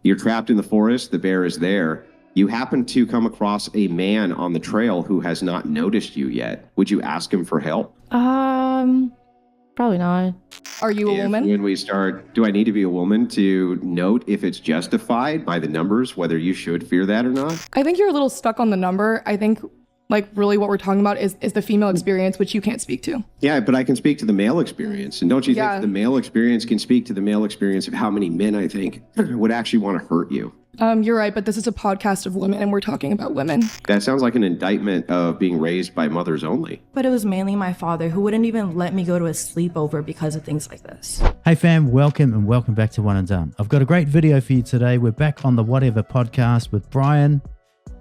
You're trapped in the forest. The bear is there. You happen to come across a man on the trail who has not noticed you yet. Would you ask him for help? Probably not. Are you a woman? When we start, do I need to be a woman to note if it's justified by the numbers, whether you should fear that or not? I think you're a little stuck on the number. I think like really what we're talking about is the female experience, which you can't speak to. Yeah, but I can speak to the male experience. And don't you think the male experience can speak to the male experience of how many men I think would actually want to hurt you? You're right, but this is a podcast of women and we're talking about women. That sounds like an indictment of being raised by mothers only. But it was mainly my father who wouldn't even let me go to a sleepover because of things like this. Hey fam, welcome and welcome back to One and Done. I've got a great video for you today. We're back on the Whatever podcast with Brian,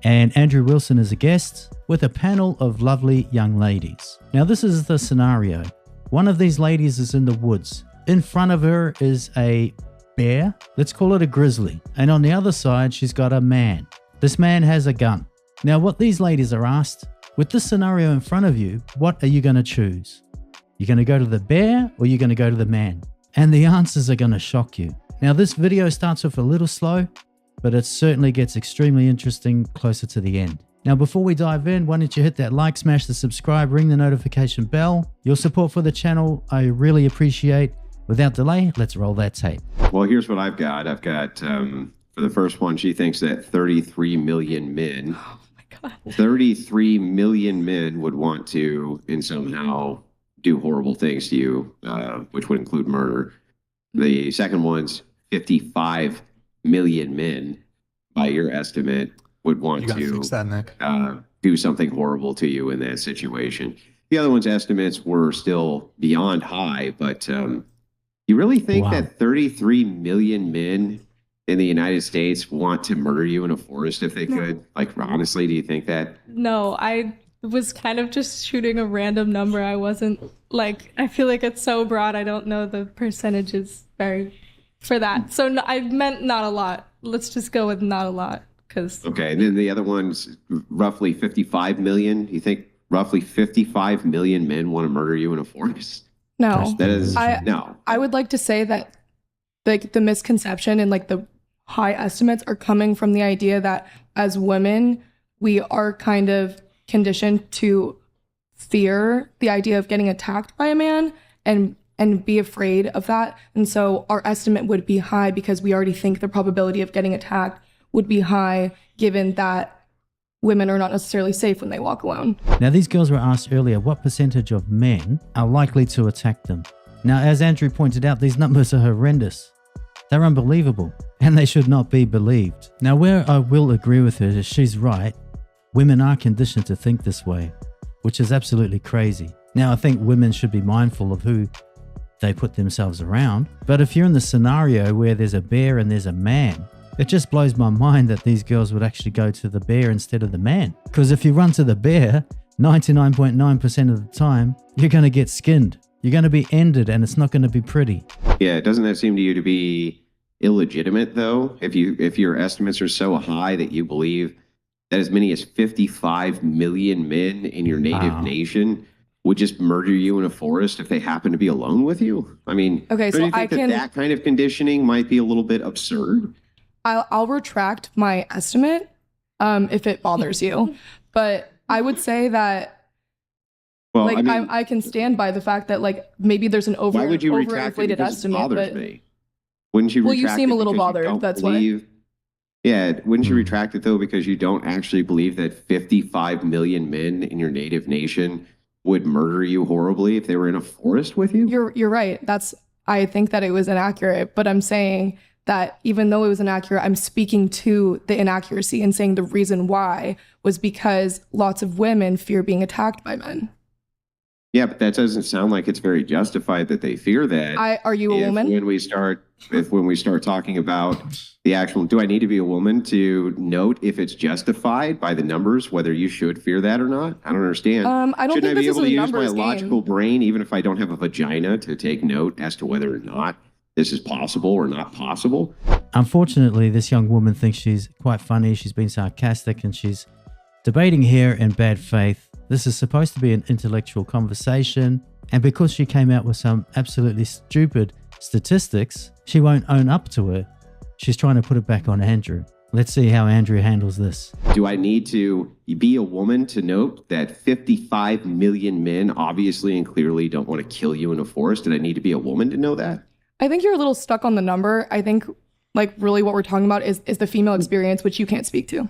and Andrew Wilson is a guest with a panel of lovely young ladies. Now this is the scenario. One of these ladies is in the woods. In front of her is a bear, let's call it a grizzly, and on the other side she's got a man. This man has a gun. Now what these ladies are asked, with this scenario in front of you, what are you going to choose? You're going to go to the bear or you're going to go to the man? And the answers are going to shock you. Now this video starts off a little slow, but it certainly gets extremely interesting closer to the end. Now before we dive in, why don't you hit that like, smash the subscribe, ring the notification bell. Your support for the channel I really appreciate. Without delay, let's roll that tape. Well, here's what I've got. I've got, for the first one, she thinks that 33 million men, Oh my God. 33 million men would want to, and somehow do horrible things to you, which would include murder. The second one's 55 million men, by your estimate, would want to fix that, Nick. Do something horrible to you in that situation. The other one's estimates were still beyond high, but you really think that 33 million men in the United States want to murder you in a forest if they could? Like, honestly, do you think that? No, I was kind of just shooting a random number. I wasn't like, I feel like it's so broad. I don't know the percentages very for that. So no, I meant not a lot. Let's just go with not a lot. Okay, and then the other one's roughly 55 million. You think roughly 55 million men want to murder you in a forest? No. That is, no. I would like to say that like the misconception and like the high estimates are coming from the idea that as women, we are kind of conditioned to fear the idea of getting attacked by a man and be afraid of that. And so our estimate would be high because we already think the probability of getting attacked would be high given that women are not necessarily safe when they walk alone. Now these girls were asked earlier what percentage of men are likely to attack them. Now as Andrew pointed out, these numbers are horrendous. They're unbelievable and they should not be believed. Now where I will agree with her is she's right. Women are conditioned to think this way, which is absolutely crazy. Now I think women should be mindful of who they put themselves around. But if you're in the scenario where there's a bear and there's a man, it just blows my mind that these girls would actually go to the bear instead of the man. Because if you run to the bear, 99.9% of the time, you're going to get skinned. You're going to be ended and it's not going to be pretty. Yeah, doesn't that seem to you to be illegitimate though? If your estimates are so high that you believe that as many as 55 million men in your native nation would just murder you in a forest if they happen to be alone with you? I mean, okay, so I can... that kind of conditioning might be a little bit absurd? I'll retract my estimate if it bothers you, but I would say that like I can stand by the fact that like maybe there's an overinflated estimate. But me? Wouldn't you? Well, you seem a little bothered. That's why. Yeah, wouldn't you retract it though because you don't actually believe that 55 million men in your native nation would murder you horribly if they were in a forest with you? You're right. I think that it was inaccurate, but I'm saying that even though it was inaccurate, I'm speaking to the inaccuracy and saying the reason why was because lots of women fear being attacked by men. Yeah, but that doesn't sound like it's very justified that they fear that. Are you a woman? When we start talking about the actual, do I need to be a woman to note if it's justified by the numbers, whether you should fear that or not? I don't understand. I don't think this is a numbers game. Shouldn't I be able to use my logical brain, even if I don't have a vagina, to take note as to whether or not this is possible or not possible? Unfortunately, this young woman thinks she's quite funny. She's being sarcastic and she's debating here in bad faith. This is supposed to be an intellectual conversation. And because she came out with some absolutely stupid statistics, she won't own up to it. She's trying to put it back on Andrew. Let's see how Andrew handles this. Do I need to be a woman to note that 55 million men obviously and clearly don't want to kill you in a forest? Did I need to be a woman to know that? I think you're a little stuck on the number. I think like really what we're talking about is the female experience, which you can't speak to.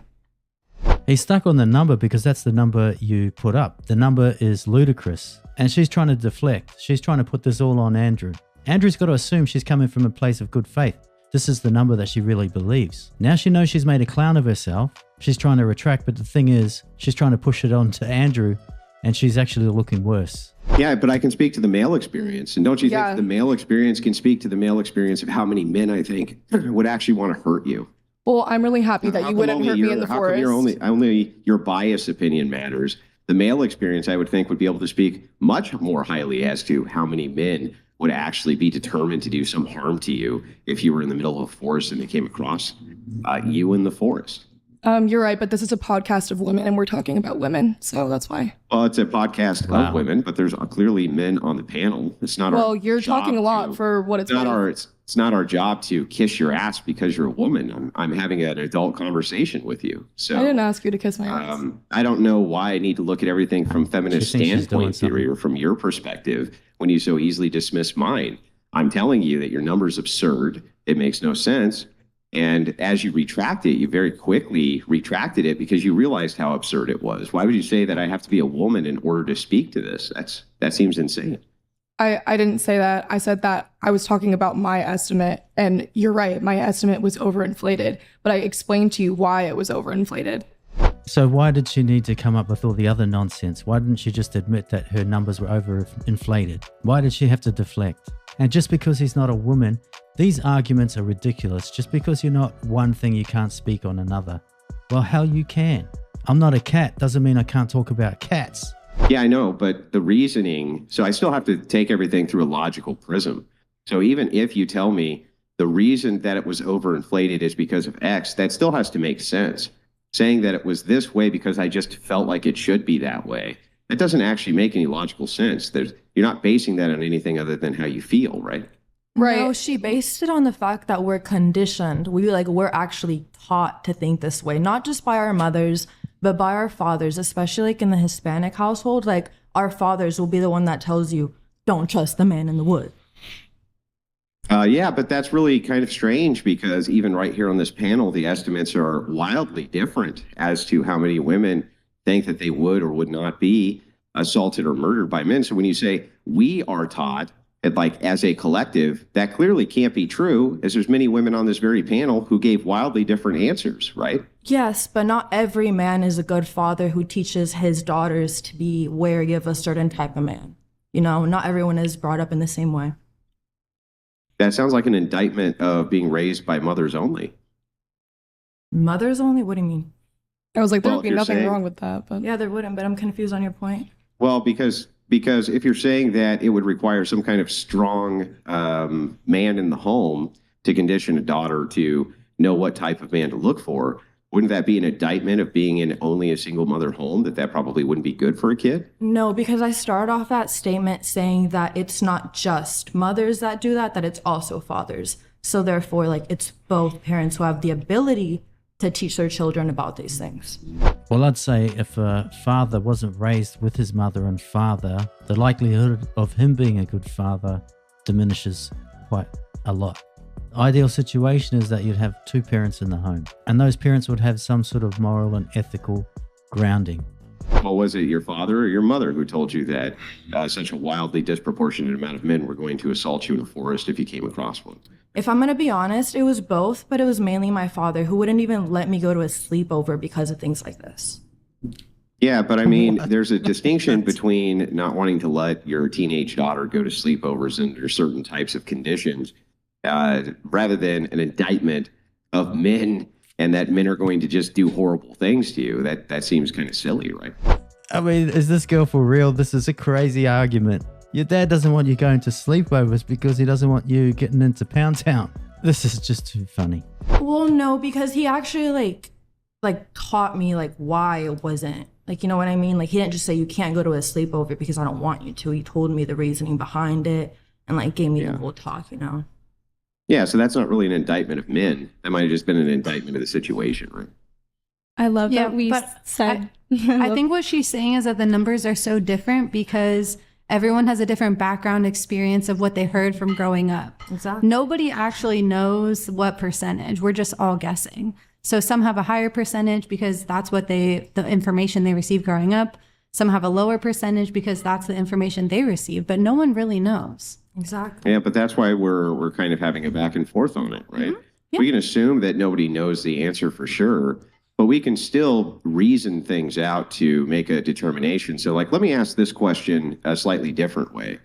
He's stuck on the number because that's the number you put up. The number is ludicrous. And she's trying to deflect. She's trying to put this all on Andrew. Andrew's got to assume she's coming from a place of good faith. This is the number that she really believes. Now she knows she's made a clown of herself. She's trying to retract, but the thing is, she's trying to push it on to Andrew, and she's actually looking worse. Yeah, but I can speak to the male experience. And don't you think the male experience can speak to the male experience of how many men, I think, would actually want to hurt you? Well, I'm really happy that you wouldn't hurt me in the forest. Only your biased opinion matters. The male experience, I would think, would be able to speak much more highly as to how many men would actually be determined to do some harm to you if you were in the middle of a forest and they came across you in the forest. You're right, but this is a podcast of women and we're talking about women, so that's why. Well, it's a podcast of women, but there's clearly men on the panel. It's not well, you're talking a lot for what it's worth. It's not our job to kiss your ass because you're a woman. I'm having an adult conversation with you. So I didn't ask you to kiss my ass. I don't know why I need to look at everything from feminist standpoint theory or from your perspective when you so easily dismiss mine. I'm telling you that your number's absurd. It makes no sense. And as you retract it, you very quickly retracted it because you realized how absurd it was. Why would you say that I have to be a woman in order to speak to this? That seems insane. I didn't say that. I said that I was talking about my estimate, and you're right, my estimate was overinflated, but I explained to you why it was overinflated. So why did she need to come up with all the other nonsense? Why didn't she just admit that her numbers were overinflated? Why did she have to deflect? And just because he's not a woman, these arguments are ridiculous. Just because you're not one thing, you can't speak on another. Well, hell, you can. I'm not a cat doesn't mean I can't talk about cats. Yeah, I know, but the reasoning, so I still have to take everything through a logical prism. So even if you tell me the reason that it was overinflated is because of X, that still has to make sense. Saying that it was this way because I just felt like it should be that way, that doesn't actually make any logical sense. You're not basing that on anything other than how you feel, right? Right. No, she based it on the fact that we're conditioned. We're actually taught to think this way, not just by our mothers, but by our fathers, especially like in the Hispanic household. Like our fathers will be the one that tells you, don't trust the man in the wood. Yeah, but that's really kind of strange because even right here on this panel, the estimates are wildly different as to how many women think that they would or would not be assaulted or murdered by men. So when you say we are taught, like as a collective, that clearly can't be true, as there's many women on this very panel who gave wildly different answers, right? Yes, but not every man is a good father who teaches his daughters to be wary of a certain type of man. You know, not everyone is brought up in the same way. That sounds like an indictment of being raised by mothers only. Mothers only? What do you mean? I was like, there would be nothing wrong with that. But yeah, there wouldn't, but I'm confused on your point. Well, because if you're saying that it would require some kind of strong man in the home to condition a daughter to know what type of man to look for, wouldn't that be an indictment of being in only a single mother home, that probably wouldn't be good for a kid? No, because I started off that statement saying that it's not just mothers that do that it's also fathers. So therefore, like, it's both parents who have the ability to teach their children about these things. Well, I'd say if a father wasn't raised with his mother and father, the likelihood of him being a good father diminishes quite a lot. The ideal situation is that you'd have two parents in the home, and those parents would have some sort of moral and ethical grounding. Well, was it your father or your mother who told you that such a wildly disproportionate amount of men were going to assault you in a forest if you came across one? If I'm going to be honest, it was both, but it was mainly my father who wouldn't even let me go to a sleepover because of things like this. Yeah, but I mean, there's a distinction between not wanting to let your teenage daughter go to sleepovers under certain types of conditions, rather than an indictment of men and that men are going to just do horrible things to you. That seems kind of silly, right? I mean, is this girl for real? This is a crazy argument. Your dad doesn't want you going to sleepovers because he doesn't want you getting into Pound Town. This is just too funny. Well, no, because he actually like taught me like why it wasn't. Like, you know what I mean? Like, he didn't just say you can't go to a sleepover because I don't want you to. He told me the reasoning behind it and like gave me the whole talk, you know? Yeah, so that's not really an indictment of men. That might have just been an indictment of the situation, right? I love Yeah, that we but said. I think what she's saying is that the numbers are so different because everyone has a different background experience of what they heard from growing up. Exactly. Nobody actually knows what percentage. We're just all guessing. So some have a higher percentage because that's what the information they received growing up. Some have a lower percentage because that's the information they received, but no one really knows. Exactly. Yeah, but that's why we're kind of having a back and forth on it, right? Yeah. We can assume that nobody knows the answer for sure, but we can still reason things out to make a determination. So, like, let me ask this question a slightly different way.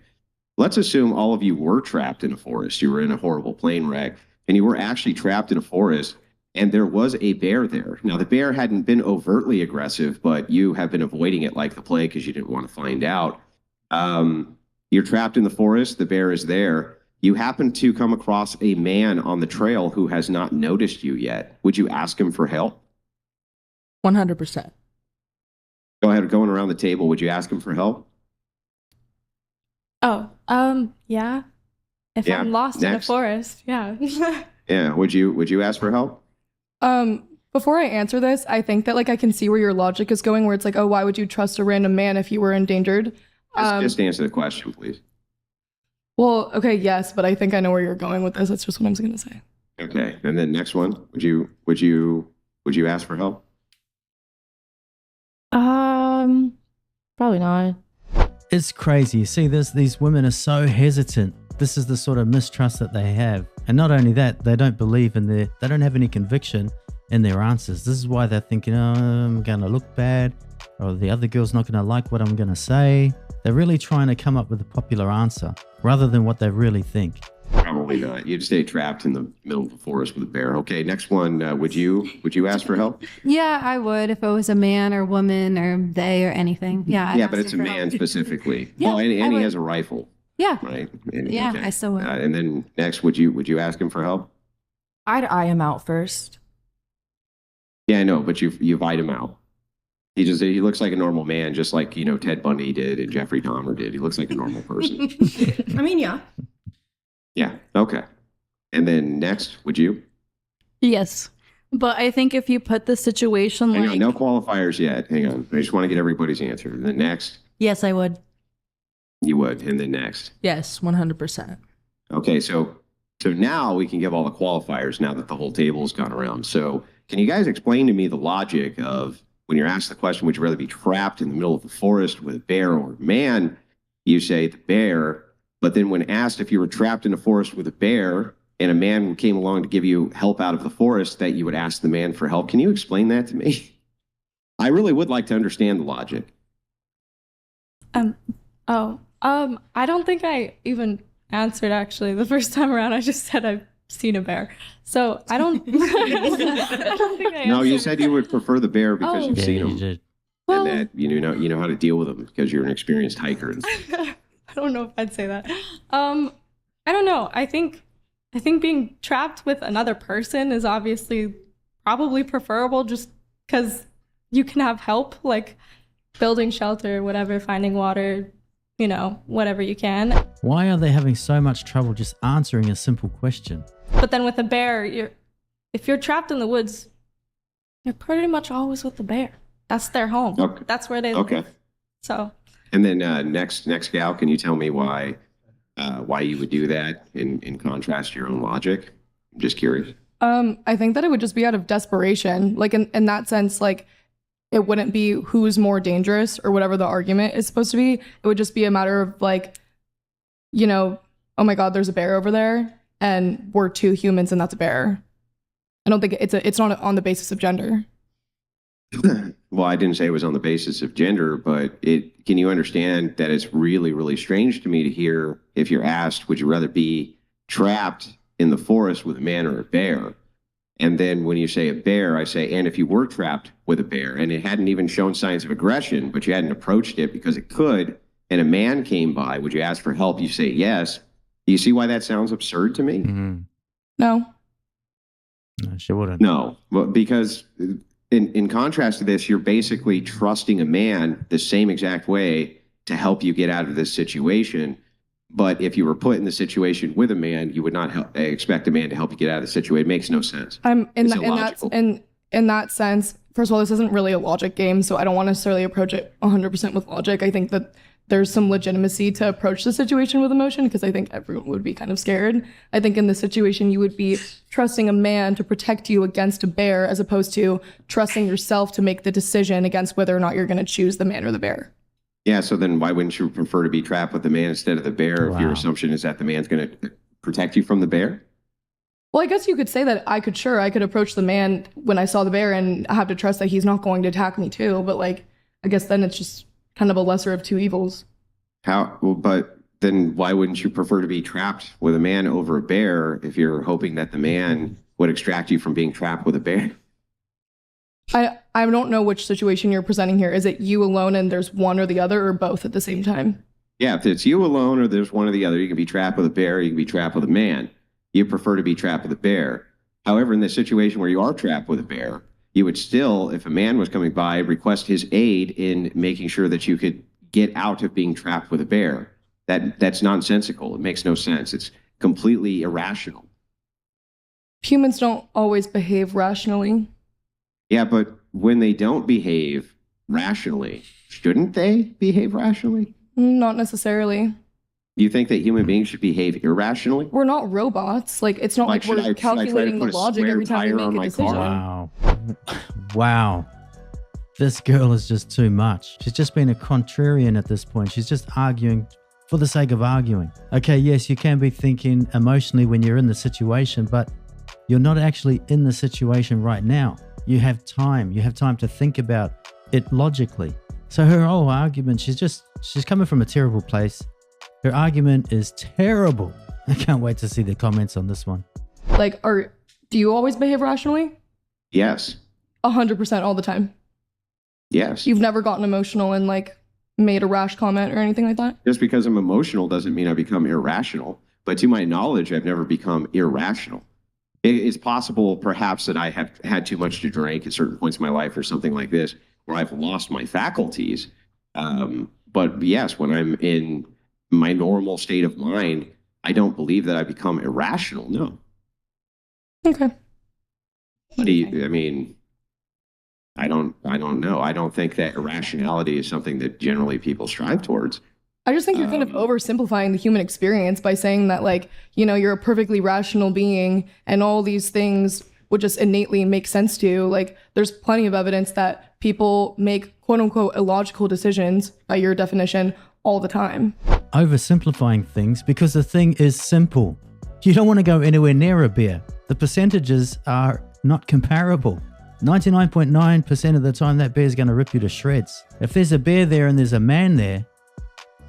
Let's assume all of you were trapped in a forest. You were in a horrible plane wreck, and you were actually trapped in a forest, and there was a bear there. Now, the bear hadn't been overtly aggressive, but you have been avoiding it like the plague because you didn't want to find out. You're trapped in the forest. The bear is there. You happen to come across a man on the trail who has not noticed you yet. Would you ask him for help? 100%. Go ahead, going around the table. Would you ask him for help? Oh, yeah. If Yeah, I'm lost in a next. forest, yeah. Yeah. Would you ask for help? Before I answer this, I think that like I can see where your logic is going, where it's like, oh, why would you trust a random man if you were endangered? Just answer the question, please. Well, okay, yes, but I think I know where you're going with this. That's just what I was gonna say. Okay. And then next one. Would you ask for help? Probably not. It's crazy. You see, these women are so hesitant. This is the sort of mistrust that they have. And not only that, they don't believe in they don't have any conviction in their answers. This is why they're thinking, oh, I'm going to look bad, or the other girl's not going to like what I'm going to say. They're really trying to come up with a popular answer rather than what they really think. Probably not. You'd stay trapped in the middle of the forest with a bear. Okay, next one. Would you ask for help? Yeah, I would if it was a man or woman or they or anything. Yeah. I'd Yeah, ask but it's a him for man help. specifically. Yeah, well, and I he would. has a rifle, Yeah. right? Yeah, I still would. And then next, would you ask him for help? I'd eye him out first. Yeah, I know, but you eyed him out. He looks like a normal man, just like Ted Bundy did and Jeffrey Dahmer did. He looks like a normal person. I mean, yeah. Yeah. Okay. And then next, would you? Yes. But I think if you put the situation Hang like on, no qualifiers yet. Hang on. I just want to get everybody's answer. And then next, yes, I would. you would. And then next. Yes, 100%. Okay, so now we can give all the qualifiers now that the whole table's gone around. So can you guys explain to me the logic of when you're asked the question, would you rather be trapped in the middle of the forest with a bear or a man? You say the bear, but then when asked if you were trapped in a forest with a bear and a man came along to give you help out of the forest, that you would ask the man for help. Can you explain that to me? I really would like to understand the logic. I don't think I even answered actually the first time around. I just said I've seen a bear. So I don't, I don't think I No, you answered. said you would prefer the bear because Oh. you've Yeah, seen you him did. Well, and that you know how to deal with them because you're an experienced hiker. And I don't know if I'd say that. I don't know. I think being trapped with another person is obviously probably preferable just because you can have help, like building shelter, whatever, finding water, whatever you can. Why are they having so much trouble just answering a simple question? But then with a bear, if you're trapped in the woods, you're pretty much always with the bear. That's their home. Okay. That's where they live. Okay. So And then next gal, can you tell me why you would do that in contrast to your own logic? I'm just curious. I think that it would just be out of desperation. Like in that sense, like it wouldn't be who's more dangerous or whatever the argument is supposed to be. It would just be a matter of like, oh my God, there's a bear over there and we're two humans and that's a bear. I don't think it's not on the basis of gender. Well, I didn't say it was on the basis of gender, but can you understand that it's really, really strange to me to hear if you're asked, would you rather be trapped in the forest with a man or a bear? And then when you say a bear, I say, and if you were trapped with a bear and it hadn't even shown signs of aggression, but you hadn't approached it because it could, and a man came by, would you ask for help? You say yes. Do you see why that sounds absurd to me? Mm-hmm. No. No, she wouldn't. No, well, because in contrast to this, you're basically trusting a man the same exact way to help you get out of this situation. But if you were put in the situation with a man, you would not expect a man to help you get out of the situation. It makes no sense. It's illogical. In that sense, first of all, this isn't really a logic game, so I don't want to necessarily approach it 100% with logic. I think that there's some legitimacy to approach the situation with emotion, because I think everyone would be kind of scared. I think in this situation, you would be trusting a man to protect you against a bear, as opposed to trusting yourself to make the decision against whether or not you're going to choose the man or the bear. Yeah, so then why wouldn't you prefer to be trapped with the man instead of the bear if your assumption is that the man's going to protect you from the bear? Well, I guess you could say that I could approach the man when I saw the bear and have to trust that he's not going to attack me too. But like, I guess then it's just kind of a lesser of two evils. But then why wouldn't you prefer to be trapped with a man over a bear if you're hoping that the man would extract you from being trapped with a bear? I don't know which situation you're presenting here. Is it you alone and there's one or the other, or both at the same time? Yeah, if it's you alone or there's one or the other, you can be trapped with a bear, you can be trapped with a man. You prefer to be trapped with a bear. However, in the situation where you are trapped with a bear, you would still, if a man was coming by, request his aid in making sure that you could get out of being trapped with a bear. That's nonsensical. It makes no sense. It's completely irrational. Humans don't always behave rationally. Yeah, but when they don't behave rationally, shouldn't they behave rationally? Not necessarily. You think that human beings should behave irrationally? We're not robots. Like, it's not like we're calculating the logic every time we make a decision. Wow. Wow. This girl is just too much. She's just been a contrarian at this point. She's just arguing for the sake of arguing. Okay, yes, you can be thinking emotionally when you're in the situation, but you're not actually in the situation right now. You have time. You have time to think about it logically. So her whole argument, she's coming from a terrible place. Her argument is terrible. I can't wait to see the comments on this one. Like, do you always behave rationally? Yes. 100% all the time? Yes. You've never gotten emotional and like made a rash comment or anything like that? Just because I'm emotional doesn't mean I become irrational. But to my knowledge, I've never become irrational. It's possible perhaps that I have had too much to drink at certain points in my life or something like this, where I've lost my faculties. But yes, when I'm in my normal state of mind, I don't believe that I become irrational. No. Okay. I mean, I don't know. I don't think that irrationality is something that generally people strive towards. I just think you're kind of oversimplifying the human experience by saying that, like, you know, you're a perfectly rational being and all these things would just innately make sense to you. Like, there's plenty of evidence that people make quote unquote illogical decisions, by your definition, all the time. Oversimplifying things because the thing is simple. You don't want to go anywhere near a bear. The percentages are not comparable. 99.9% of the time that bear is going to rip you to shreds. If there's a bear there and there's a man there,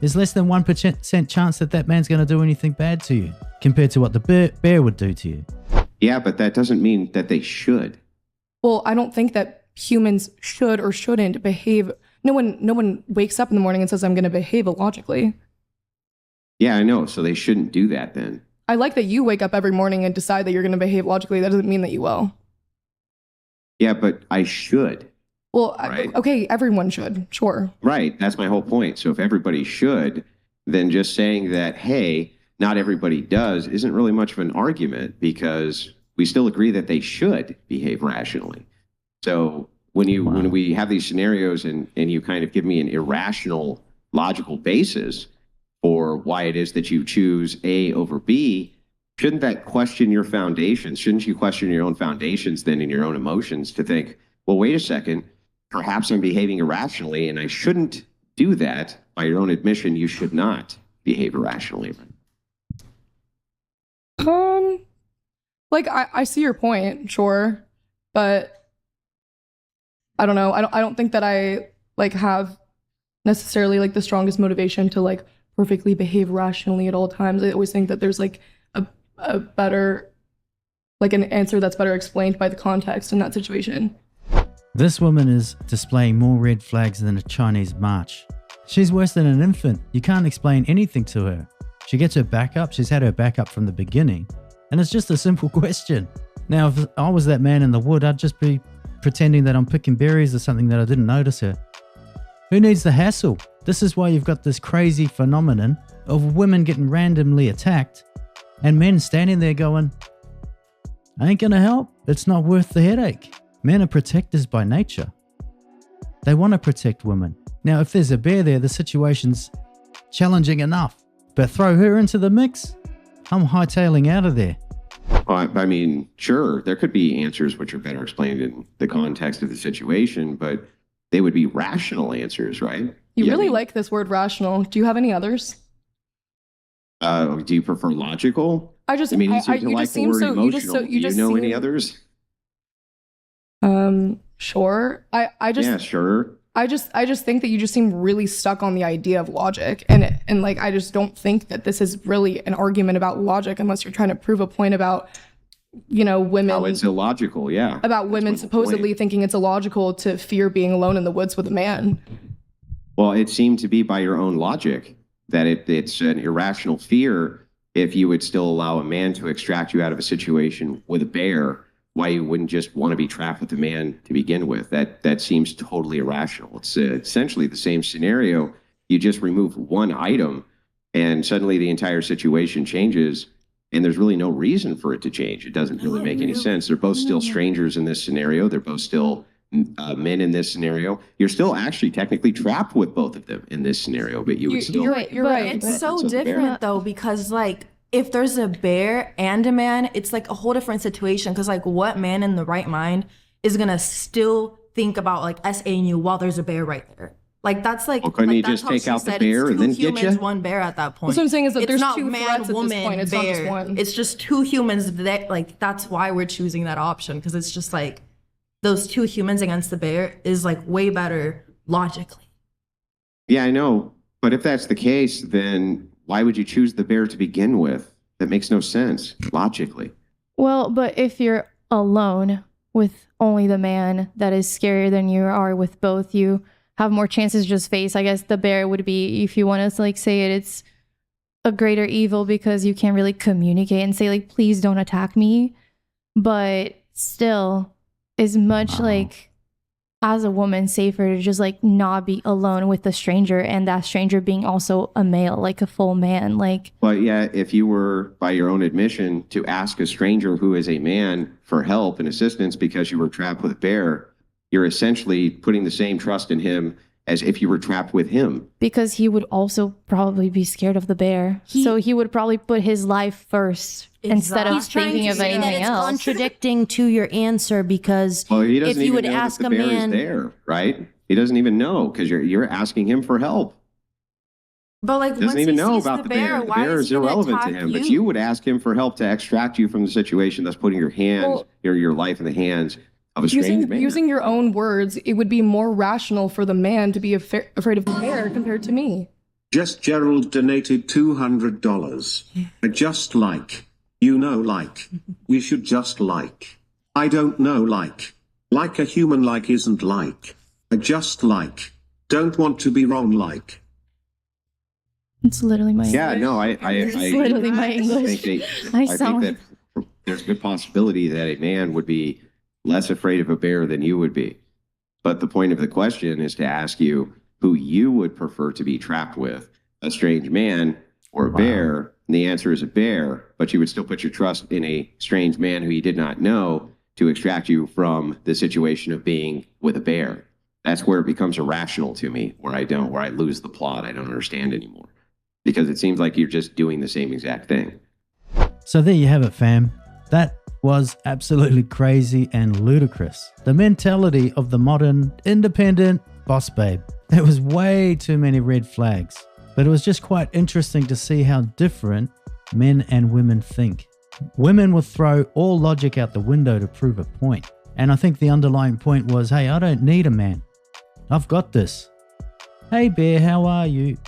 there's less than 1% chance that that man's going to do anything bad to you compared to what the bear would do to you. Yeah, but that doesn't mean that they should. Well, I don't think that humans should or shouldn't behave. No one wakes up in the morning and says, I'm going to behave illogically. Yeah, I know. So they shouldn't do that then. I like that you wake up every morning and decide that you're going to behave logically. That doesn't mean that you will. Yeah, but I should. Well, right? Okay, everyone should, sure. Right, that's my whole point. So if everybody should, then just saying that, hey, not everybody does, isn't really much of an argument, because we still agree that they should behave rationally. So when we have these scenarios and you kind of give me an irrational logical basis for why it is that you choose A over B, shouldn't that question your foundations? Shouldn't you question your own foundations then in your own emotions to think, well, wait a second, perhaps I'm behaving irrationally and I shouldn't do that. By your own admission, you should not behave irrationally. Like, I see your point, sure, but I don't know. I don't think that I like have necessarily like the strongest motivation to like perfectly behave rationally at all times. I always think that there's like a better, like an answer that's better explained by the context in that situation. This woman is displaying more red flags than a Chinese march. She's worse than an infant. You can't explain anything to her. She gets her backup. She's had her backup from the beginning. And it's just a simple question. Now, if I was that man in the wood, I'd just be pretending that I'm picking berries or something that I didn't notice her. Who needs the hassle? This is why you've got this crazy phenomenon of women getting randomly attacked and men standing there going, I ain't gonna help. It's not worth the headache. Men are protectors by nature. They want to protect women. Now, if there's a bear there, the situation's challenging enough. But throw her into the mix, I'm hightailing out of there. I mean, sure, there could be answers which are better explained in the context of the situation, but they would be rational answers, right? You Yeah, really I mean, like this word rational. Do you have any others? do you prefer logical? I just, I mean, you I, seem to you like just the seem word so, emotional. you just, so, Do you just know seem, any others? Sure. I just, Yeah, sure. I just think that you just seem really stuck on the idea of logic, and like I just don't think that this is really an argument about logic unless you're trying to prove a point about, you know, women. Oh, it's illogical, yeah. About That's women my whole supposedly point. thinking it's illogical to fear being alone in the woods with a man. Well, it seemed to be by your own logic that it's an irrational fear if you would still allow a man to extract you out of a situation with a bear. Why you wouldn't just want to be trapped with a man to begin with? That seems totally irrational. It's essentially the same scenario. You just remove one item, and suddenly the entire situation changes, and there's really no reason for it to change. It doesn't really make any sense. They're both still strangers in this scenario. They're both still men in this scenario. You're still actually technically trapped with both of them in this scenario, but you would still. You're right. You're right. It's but- so It's a bear. different though, because like if there's a bear and a man, it's like a whole different situation. Because like what man in the right mind is gonna still think about like SAing you while there's a bear right there? Like that's like. Well, couldn't like, he that's just how take she out the said bear it's and two then get humans, ya? one bear at that point. That's what I'm saying is that It's there's not two man, threats at this woman, point. It's not just bear. one. It's just two humans that like that's why we're choosing that option, because it's just like those two humans against the bear is like way better logically. Yeah, I know. But if that's the case, then why would you choose the bear to begin with? That makes no sense logically. Well, but if you're alone with only the man, that is scarier than you are with both. You have more chances to just face. I guess the bear would be, if you want to like say it, it's a greater evil because you can't really communicate and say like, please don't attack me. But still, is much like as a woman safer to just like not be alone with a stranger, and that stranger being also a male, like a full man. Like, But yeah, if you were, by your own admission, to ask a stranger who is a man for help and assistance because you were trapped with a bear, you're essentially putting the same trust in him as if you were trapped with him. because he would also probably be scared of the bear, so he would probably put his life first instead of He's trying thinking to of say that anything it's else. contradicting to your answer because Well, he doesn't if you even would know ask that a the bear man, is there, right? He doesn't even know because you're asking him for help. But like He doesn't once even he know sees about the bear. The why bear is he gonna irrelevant to attack him. But you would ask him for help to extract you from the situation, thus putting your hands, Well- your life in the hands of a strange man. Using your own words, it would be more rational for the man to be afraid of the bear compared to me. Just Gerald donated $200. I just like. You know, like. We should just like. I don't know, like. Like a human like isn't like. I just like. Don't want to be wrong, like. It's literally my Yeah, no, It's literally my English. think that, I I sound think that there's a good possibility that a man would be less afraid of a bear than you would be. But the point of the question is to ask you who you would prefer to be trapped with, a strange man or a bear. And the answer is a bear, but you would still put your trust in a strange man who you did not know to extract you from the situation of being with a bear. That's where it becomes irrational to me, where I lose the plot. I don't understand anymore. Because it seems like you're just doing the same exact thing. So there you have it, fam. That was absolutely crazy and ludicrous. The mentality of the modern, independent boss babe. There was way too many red flags. But it was just quite interesting to see how different men and women think. Women will throw all logic out the window to prove a point. And I think the underlying point was, hey, I don't need a man. I've got this. Hey, bear, how are you?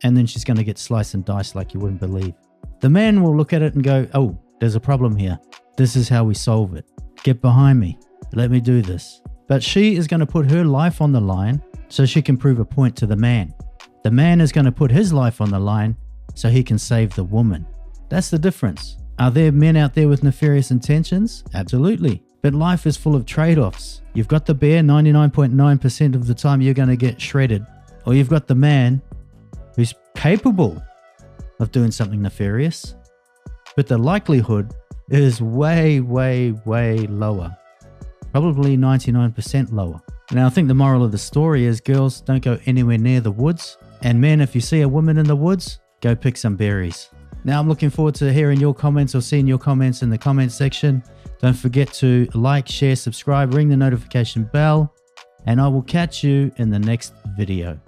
And then she's going to get sliced and diced like you wouldn't believe. The man will look at it and go, oh, there's a problem here. This is how we solve it. Get behind me. Let me do this. But she is going to put her life on the line so she can prove a point to the man. The man is going to put his life on the line so he can save the woman. That's the difference. Are there men out there with nefarious intentions? Absolutely. But life is full of trade-offs. You've got the bear, 99.9% of the time you're going to get shredded. Or you've got the man who's capable of doing something nefarious, but the likelihood is way, way, way lower. Probably 99% lower. Now, I think the moral of the story is girls, don't go anywhere near the woods. And men, if you see a woman in the woods, go pick some berries. Now, I'm looking forward to hearing your comments or seeing your comments in the comments section. Don't forget to like, share, subscribe, ring the notification bell, and I will catch you in the next video.